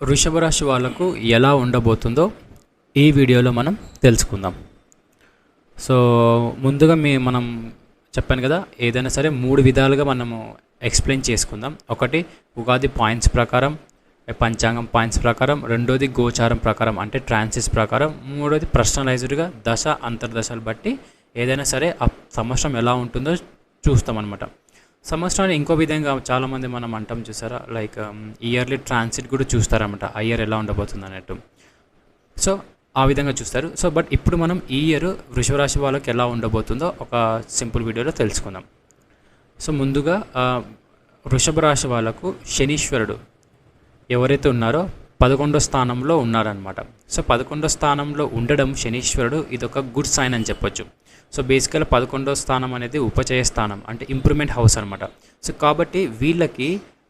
వృషభ రాశి వాళ్ళకు ఎలా ఉండబోతుందో ఈ వీడియోలో మనం తెలుసుకుందాం. సో ముందుగా మనం చెప్పాను కదా, ఏదైనా సరే 3 విధాలుగా మనము ఎక్స్ప్లెయిన్ చేసుకుందాం. ఒకటి ఉగాది పాయింట్స్ ప్రకారం, పంచాంగం పాయింట్స్ ప్రకారం, రెండోది గోచారం ప్రకారం అంటే ట్రాన్సిస్ ప్రకారం, మూడోది పర్సనలైజ్డ్గా దశ అంతర్దశలు బట్టి ఏదైనా సరే ఆ సంవత్సరం ఎలా ఉంటుందో చూస్తామన్నమాట. సంవత్సరాన్ని ఇంకో విధంగా చాలామంది మనం అంటాం చూసారా, లైక్ ఇయర్లీ ట్రాన్సిట్ కూడా చూస్తారన్నమాట, ఆ ఇయర్ ఎలా ఉండబోతుంది అన్నట్టు. సో ఆ విధంగా చూస్తారు. సో బట్ ఇప్పుడు మనం ఈ ఇయర్ వృషభ రాశి వాళ్ళకి ఎలా ఉండబోతుందో ఒక సింపుల్ వీడియోలో తెలుసుకుందాం. సో ముందుగా వృషభ రాశి వాళ్ళకు శనీశ్వరుడు ఎవరైతే ఉన్నారో 11వ స్థానంలో ఉన్నారనమాట. సో 11వ స్థానంలో ఉండడం శనీశ్వరుడు ఇదొక గుడ్ సైన్ అని చెప్పొచ్చు. సో బేసికల్గా 11వ స్థానం అనేది ఉపచయ స్థానం అంటే ఇంప్రూవ్మెంట్ హౌస్ అనమాట. సో కాబట్టి వీళ్ళకి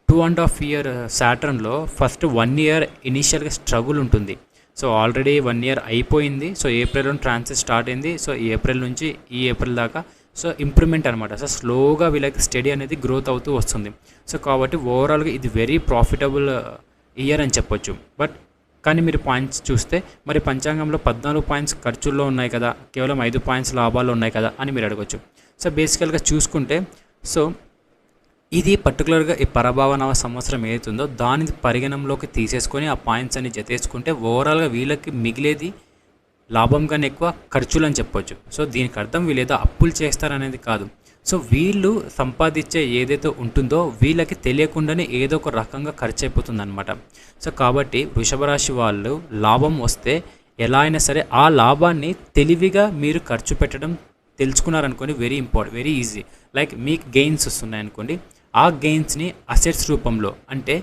2.5 ఇయర్ సాటర్న్లో ఫస్ట్ 1 ఇయర్ ఇనీషియల్గా స్ట్రగుల్ ఉంటుంది. సో ఆల్రెడీ 1 ఇయర్ అయిపోయింది. సో ఏప్రిల్లో ట్రాన్సిట్ స్టార్ట్ అయింది. సో ఈ ఏప్రిల్ నుంచి ఈ ఏప్రిల్ దాకా సో ఇంప్రూవ్మెంట్ అనమాట. సో స్లోగా వీళ్ళకి స్టడీ అనేది గ్రోత్ అవుతూ వస్తుంది. సో కాబట్టి ఓవరాల్గా ఇది వెరీ ప్రాఫిటబుల్ ఇయర్ అని చెప్పొచ్చు. కానీ మీరు పాయింట్స్ చూస్తే మరి పంచాంగంలో 14 పాయింట్స్ ఖర్చుల్లో ఉన్నాయి కదా, కేవలం 5 పాయింట్స్ లాభాలు ఉన్నాయి కదా అని మీరు అడగచ్చు. సో బేసికల్గా చూసుకుంటే సో ఇది పర్టికులర్గా ఈ పరభావ సంవత్సరం ఏదైతుందో దాని పరిగణంలోకి తీసేసుకొని ఆ పాయింట్స్ అని జతేసుకుంటే ఓవరాల్గా వీళ్ళకి మిగిలేది లాభం కన్నా ఎక్కువ ఖర్చులు అని చెప్పొచ్చు. సో దీనికి అర్థం వీళ్ళు ఏదో అప్పులు చేస్తారనేది కాదు. సో వీళ్ళు సంపాదించే ఏదైతే ఉంటుందో వీళ్ళకి తెలియకుండానే ఏదో ఒక రకంగా ఖర్చు అయిపోతుంది అనమాట. సో కాబట్టి వృషభ రాశి వాళ్ళు లాభం వస్తే ఎలా అయినా సరే ఆ లాభాన్ని తెలివిగా మీరు ఖర్చు పెట్టడం తెలుసుకున్నారనుకోండి, వెరీ ఈజీ. లైక్ మీకు గెయిన్స్ వస్తున్నాయనుకోండి, ఆ గెయిన్స్ని అసెట్స్ రూపంలో అంటే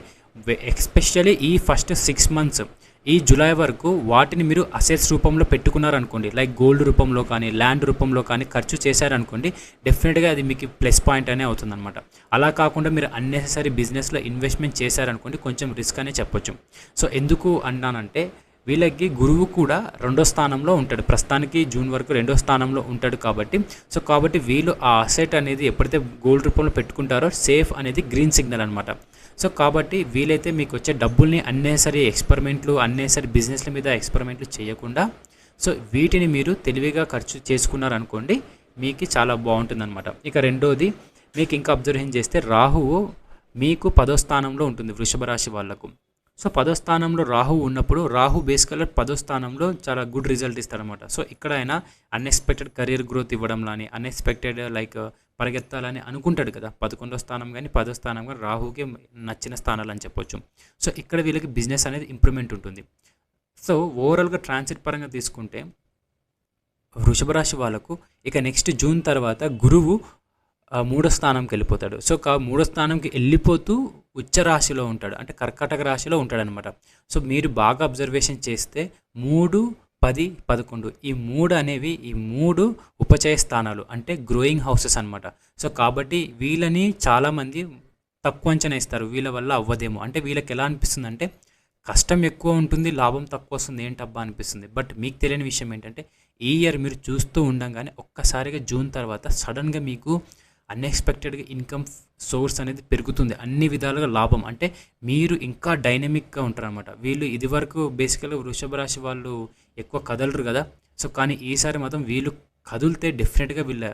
ఎస్పెషల్లీ ఈ ఫస్ట్ 6 months ఈ జూలై వరకు వాటిని మీరు అసెట్స్ రూపంలో పెట్టుకున్నారనుకోండి, లైక్ గోల్డ్ రూపంలో కానీ ల్యాండ్ రూపంలో కానీ ఖర్చు చేశారనుకోండి, డెఫినెట్గా అది మీకు ప్లస్ పాయింట్ అనే అవుతుందన్నమాట. అలా కాకుండా మీరు అన్నెసెసరీ బిజినెస్లో ఇన్వెస్ట్మెంట్ చేశారనుకోండి, కొంచెం రిస్క్ అనే చెప్పొచ్చు. సో ఎందుకు అన్నానంటే వీళ్ళకి గురువు కూడా 2వ స్థానంలో ఉంటాడు. ప్రస్తుతానికి జూన్ వరకు 2వ స్థానంలో ఉంటాడు కాబట్టి వీళ్ళు ఆ అసెట్ అనేది ఎప్పుడైతే గోల్డ్ రూపంలో పెట్టుకుంటారో సేఫ్ అనేది గ్రీన్ సిగ్నల్ అనమాట. సో కాబట్టి వీలైతే మీకు వచ్చే డబ్బుల్ని అన్నెసరీ ఎక్స్పెరిమెంట్లు అన్నెసరీ బిజినెస్ల మీద ఎక్స్పెరిమెంట్లు చేయకుండా సో వీటిని మీరు తెలివిగా ఖర్చు చేసుకున్నారనుకోండి, మీకు చాలా బాగుంటుందన్నమాట. ఇక రెండోది మీకు ఇంకా అబ్జర్వేషన్ చేస్తే రాహువు మీకు 10వ స్థానంలో ఉంటుంది వృషభ రాశి వాళ్లకు. సో 10వ స్థానంలో రాహు ఉన్నప్పుడు రాహు బేసికల్గా 10వ స్థానంలో చాలా గుడ్ రిజల్ట్ ఇస్తారనమాట. సో ఇక్కడ ఆయన అన్ఎక్స్పెక్టెడ్ కెరీర్ గ్రోత్ ఇవ్వడం కానీ అన్ఎక్స్పెక్టెడ్ లైక్ పరిగెత్తాలని అనుకుంటాడు కదా. 11వ స్థానం కానీ 10వ స్థానం కానీ రాహుకి నచ్చిన స్థానాలు అని చెప్పొచ్చు. సో ఇక్కడ వీళ్ళకి బిజినెస్ అనేది ఇంప్రూవ్మెంట్ ఉంటుంది. సో ఓవరాల్గా ట్రాన్సిట్ పరంగా తీసుకుంటే వృషభ రాశి వాళ్ళకు ఇక నెక్స్ట్ జూన్ తర్వాత గురువు 3వ స్థానంకి వెళ్ళిపోతాడు. సో 3వ స్థానంకి వెళ్ళిపోతూ ఉచ్చ రాశిలో ఉంటాడు, అంటే కర్కాటక రాశిలో ఉంటాడు అనమాట. సో మీరు బాగా అబ్జర్వేషన్ చేస్తే 3, 10, 11 ఈ 3 అనేవి ఈ 3 ఉపచయ స్థానాలు అంటే గ్రోయింగ్ హౌసెస్ అనమాట. సో కాబట్టి వీళ్ళని చాలామంది తక్కువ అంచనా ఇస్తారు, వీళ్ళ వల్ల అవ్వదేమో అంటే వీళ్ళకి ఎలా అనిపిస్తుంది అంటే కష్టం ఎక్కువ ఉంటుంది లాభం తక్కువ వస్తుంది ఏంటబ్బా అనిపిస్తుంది. బట్ మీకు తెలియని విషయం ఏంటంటే ఈ ఇయర్ మీరు చూస్తూ ఉండగానే ఒక్కసారిగా జూన్ తర్వాత సడన్గా మీకు అన్ఎక్స్పెక్టెడ్గా ఇన్కమ్ సోర్స్ అనేది పెరుగుతుంది, అన్ని విధాలుగా లాభం. అంటే మీరు ఇంకా డైనమిక్గా ఉంటారనమాట. వీళ్ళు ఇదివరకు బేసికల్గా వృషభ రాశి వాళ్ళు ఎక్కువ కదలరు కదా. సో కానీ ఈసారి మాత్రం వీళ్ళు కదిలితే డెఫినెట్గా వీళ్ళ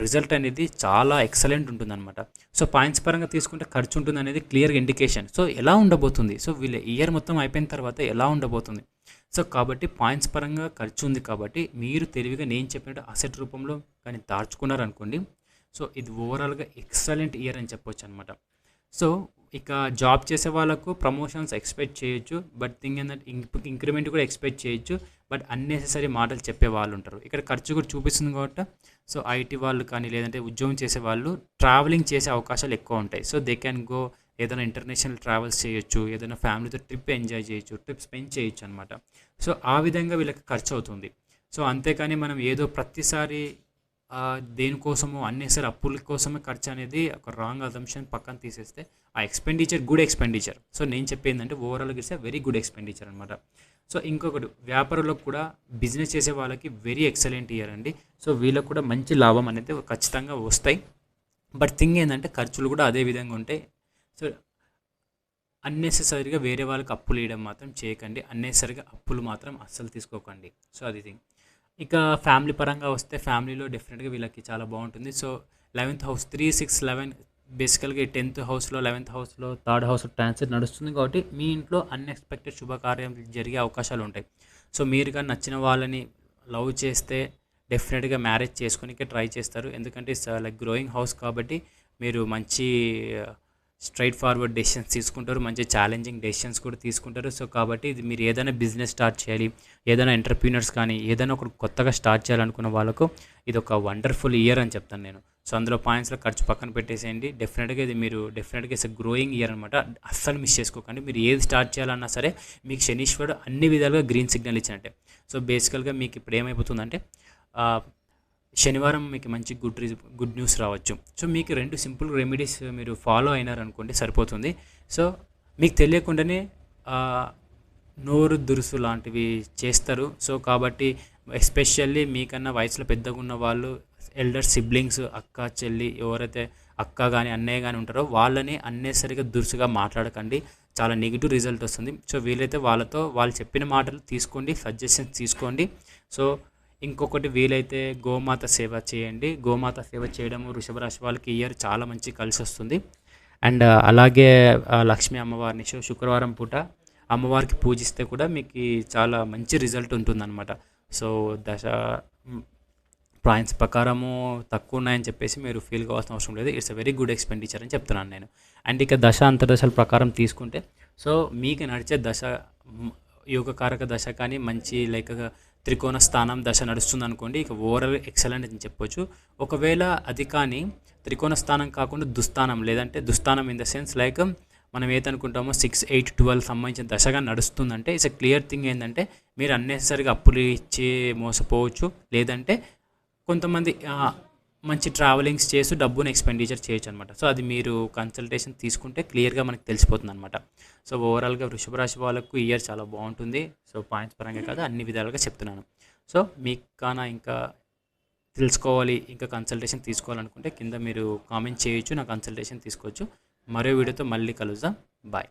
రిజల్ట్ అనేది చాలా ఎక్సలెంట్ ఉంటుందన్నమాట. సో పాయింట్స్ పరంగా తీసుకుంటే ఖర్చు ఉంటుంది అనేది క్లియర్గా ఇండికేషన్. సో ఎలా ఉండబోతుంది, సో వీళ్ళ ఇయర్ మొత్తం అయిపోయిన తర్వాత ఎలా ఉండబోతుంది. సో కాబట్టి పాయింట్స్ పరంగా ఖర్చు ఉంది కాబట్టి మీరు తెలివిగా నేను చెప్పినట్టు అసెట్ రూపంలో కానీ దాచుకున్నారనుకోండి, సో ఇది ఓవరాల్గా ఎక్సలెంట్ ఇయర్ అని చెప్పొచ్చు అనమాట. సో ఇక జాబ్ చేసే వాళ్ళకు ప్రమోషన్స్ ఎక్స్పెక్ట్ చేయొచ్చు, బట్ థింగ్ ఏంటంటే ఇంక్రిమెంట్ కూడా ఎక్స్పెక్ట్ చేయొచ్చు. బట్ అన్నెసెసరీ మాటలు చెప్పే వాళ్ళు ఉంటారు. ఇక్కడ ఖర్చు కూడా చూపిస్తుంది కాబట్టి సో ఐటీ వాళ్ళు కానీ లేదంటే ఉద్యోగం చేసే వాళ్ళు ట్రావెలింగ్ చేసే అవకాశాలు ఎక్కువ ఉంటాయి. సో దే క్యాన్ గో ఏదైనా ఇంటర్నేషనల్ ట్రావెల్స్ చేయొచ్చు, ఏదైనా ఫ్యామిలీతో ట్రిప్ ఎంజాయ్ చేయొచ్చు, ట్రిప్ స్పెండ్ చేయొచ్చు అనమాట. సో ఆ విధంగా వీళ్ళకి ఖర్చు అవుతుంది. సో అంతేకాని మనం ఏదో ప్రతిసారి దేనికోసమో అన్నెసరీ అప్పుల కోసమే ఖర్చు అనేది ఒక రాంగ్ అజంప్షన్ పక్కన తీసేస్తే ఆ ఎక్స్పెండిచర్ గుడ్ ఎక్స్పెండిచర్. సో నేను చెప్పేది అంటే ఓవరాల్గా ఇట్స్ వెరీ గుడ్ ఎక్స్పెండిచర్ అనమాట. సో ఇంకొకటి వ్యాపారులకు కూడా బిజినెస్ చేసే వాళ్ళకి వెరీ ఎక్సలెంట్ ఇయర్ అండి. సో వీళ్ళకు కూడా మంచి లాభం అనేది ఖచ్చితంగా వస్తాయి. బట్ థింగ్ ఏంటంటే ఖర్చులు కూడా అదే విధంగా ఉంటాయి. సో అన్నెసెసరీగా వేరే వాళ్ళకి అప్పులు ఇవ్వడం మాత్రం చేయకండి. అన్నెసరీగా అప్పులు మాత్రం అస్సలు తీసుకోకండి. సో అది థింగ్. ఇక ఫ్యామిలీ పరంగా వస్తే ఫ్యామిలీలో డెఫినెట్గా వీళ్ళకి చాలా బాగుంటుంది. సో 11th హౌస్ 3, 6, 11 బేసికల్గా 10th హౌస్లో 11th హౌస్లో థర్డ్ హౌస్ ట్రాన్సిట్ నడుస్తుంది కాబట్టి మీ ఇంట్లో అన్ఎక్స్పెక్టెడ్ శుభకార్యం జరిగే అవకాశాలు ఉంటాయి. సో మీరు కానీ నచ్చిన వాళ్ళని లవ్ చేస్తే డెఫినెట్గా మ్యారేజ్ చేసుకునికే ట్రై చేస్తారు. ఎందుకంటే ఇట్స్ లైక్ గ్రోయింగ్ హౌస్ కాబట్టి మీరు మంచి స్ట్రైట్ ఫార్వర్డ్ డెసిషన్స్ తీసుకుంటారు, మంచి ఛాలెంజింగ్ డెసిషన్స్ కూడా తీసుకుంటారు. సో కాబట్టి ఇది మీరు ఏదైనా బిజినెస్ స్టార్ట్ చేయాలి, ఏదైనా ఎంటర్ప్రీనర్స్ కానీ ఏదైనా ఒకటి కొత్తగా స్టార్ట్ చేయాలనుకున్న వాళ్ళకు ఇది ఒక వండర్ఫుల్ ఇయర్ అని చెప్తాను నేను. సో అందులో పాయింట్స్లో ఖర్చు పక్కన పెట్టేసేయండి. డెఫినెట్గా ఇది మీరు డెఫినెట్గా ఇట్స్ గ్రోయింగ్ ఇయర్ అనమాట. అస్సలు మిస్ చేసుకోకండి. మీరు ఏది స్టార్ట్ చేయాలన్నా సరే మీకు శనీశ్వరుడు అన్ని విధాలుగా గ్రీన్ సిగ్నల్ ఇచ్చినట్టే. సో బేసికల్గా మీకు ఇప్పుడు ఏమైపోతుందంటే శనివారం మీకు మంచి గుడ్ న్యూస్ రావచ్చు. సో మీకు 2 సింపుల్ రెమెడీస్ మీరు ఫాలో అయినారనుకోండి సరిపోతుంది. సో మీకు తెలియకుండానే నోరు దురుసు లాంటివి చేస్తారు. సో కాబట్టి ఎస్పెషల్లీ మీకన్నా వయసులో పెద్దగా ఉన్న వాళ్ళు, ఎల్డర్ సిబ్లింగ్స్, అక్క చెల్లి ఎవరైతే అక్క కానీ అన్నయ్య కానీ ఉంటారో వాళ్ళని అన్నెసరిగా దురుసుగా మాట్లాడకండి. చాలా నెగిటివ్ రిజల్ట్ వస్తుంది. సో వీలైతే వాళ్ళతో వాళ్ళు చెప్పిన మాటలు తీసుకోండి, సజెషన్స్ తీసుకోండి. సో ఇంకొకటి వీలైతే గోమాత సేవ చేయండి. గోమాత సేవ చేయడం వృషభ రాశి వాళ్ళకి ఇయర్ చాలా మంచి కలిసి వస్తుంది. అండ్ అలాగే లక్ష్మీ అమ్మవారిని శుక్రవారం పూట అమ్మవారికి పూజిస్తే కూడా మీకు చాలా మంచి రిజల్ట్ ఉంటుందన్నమాట. సో దశ పాయింట్స్ ప్రకారము తక్కువ ఉన్నాయని చెప్పేసి మీరు ఫీల్ కావాల్సిన అవసరం లేదు. It's a very good expenditure అని చెప్తున్నాను నేను. అండ్ ఇక దశ అంతర్దశల ప్రకారం తీసుకుంటే సో మీకు నడిచే దశ యోగకారక దశ కానీ మంచి లైక్ త్రికోణ స్థానం దశ నడుస్తుంది అనుకోండి, ఇక ఓవరాల్ ఎక్సలెంట్ అని చెప్పొచ్చు. ఒకవేళ అది కానీ త్రికోణ స్థానం కాకుండా దుస్థానం, లేదంటే దుస్థానం ఇన్ ద సెన్స్ లైక్ మనం ఏదనుకుంటామో 6, 8, 12 సంబంధించిన దశగా నడుస్తుందంటే ఇట్స్ ఎ క్లియర్ థింగ్. ఏంటంటే మీరు అన్నెసరిగా అప్పులు ఇచ్చి మోసపోవచ్చు, లేదంటే కొంతమంది మంచి ట్రావెలింగ్స్ చేసి డబ్బును ఎక్స్పెండిచర్ చేయొచ్చు అనమాట. సో అది మీరు కన్సల్టేషన్ తీసుకుంటే క్లియర్గా మనకు తెలిసిపోతుంది అనమాట. సో ఓవరాల్గా వృషభ రాశి వాళ్ళకు ఇయర్ చాలా బాగుంటుంది. సో పాయింట్స్ పరంగా కాదు అన్ని విధాలుగా చెప్తున్నాను. సో మీకు కానా ఇంకా తెలుసుకోవాలి, ఇంకా కన్సల్టేషన్ తీసుకోవాలనుకుంటే కింద మీరు కామెంట్ చేయొచ్చు, నా కన్సల్టేషన్ తీసుకోవచ్చు. మరో వీడియోతో మళ్ళీ కలుద్దాం. బాయ్.